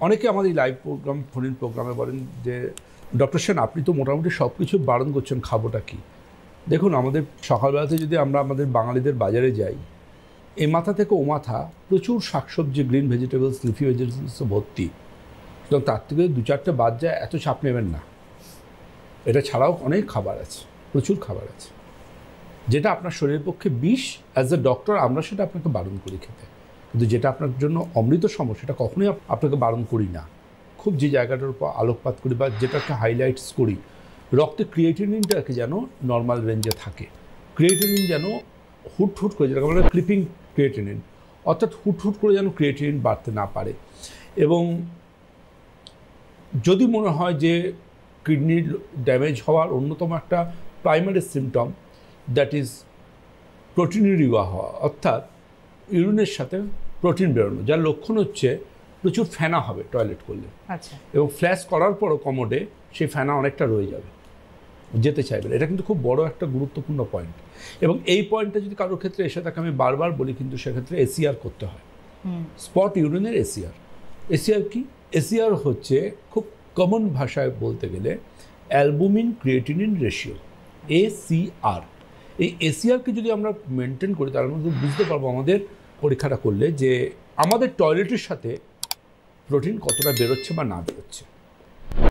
অনেকে আমাদের live programme phone প্রোগ্রামে বলেন যে ডক্টর সেন আপনি তো মোটামুটি সব কিছু বারণ করছেন, খাবোটা কি? দেখুন, আমাদের সকালবেলাতে যদি আমরা আমাদের বাঙালিদের বাজারে যাই, এই মাথা থেকে ও মাথা প্রচুর শাকসবজি, গ্রিন ভেজিটেবলস, লিফি ভেজিটেবলস ভর্তি। সুতরাং তার থেকে 2-4টে বাদ যায়, এত চাপ নেবেন না। এটা ছাড়াও অনেক খাবার আছে, প্রচুর খাবার আছে, যেটা আপনার শরীরের পক্ষে বিষ। অ্যাজ এ ডক্টর আমরা সেটা আপনাকে বারণ করি খেতে, কিন্তু যেটা আপনার জন্য অমৃত সম সেটা কখনোই আপনাকে বারণ করি না। খুব যে জায়গাটার উপর আলোকপাত করি বা যেটাকে হাইলাইটস করি, রক্তে ক্রিয়েটিনিনটাকে যেন নর্মাল রেঞ্জে থাকে। ক্রিয়েটিনিন যেন হুট করে, যেটাকে বলে ক্লিপিং ক্রিয়েটিনিন, অর্থাৎ হুট করে যেন ক্রিয়েটিনিন বাড়তে না পারে। এবং যদি মনে হয় যে কিডনির ড্যামেজ হওয়ার অন্যতম একটা primary symptom, that is proteinuria হওয়া, অর্থাৎ ইউরিনের সাথে প্রোটিন বেরোনো, যার লক্ষণ হচ্ছে প্রচুর ফেনা হবে টয়লেট করলে। আচ্ছা। এবং ফ্ল্যাশ করার পরও কমোডে সেই ফেনা অনেকটা রয়ে যাবে, যেতে চাইবে। এটা কিন্তু খুব বড় একটা গুরুত্বপূর্ণ পয়েন্ট। এবং এই পয়েন্টটা যদি কারোর ক্ষেত্রে এসে থাকে, আমি বারবার বলি কিন্তু সেক্ষেত্রে এসিআর করতে হয়, স্পট ইউরিনের এসিআর। এসিআর কি? এসিআর হচ্ছে খুব কমন ভাষায় বলতে গেলে অ্যালবুমিন ক্রিয়েটিনিন রেশিও, এসিআর। এই এসিআরকে যদি আমরা মেনটেন করি, তার মধ্যে বুঝতে পারবো আমাদের পরীক্ষাটা করলে যে আমাদের টয়লেটের সাথে প্রোটিন কতটা বেরোচ্ছে বা না বেরোচ্ছে।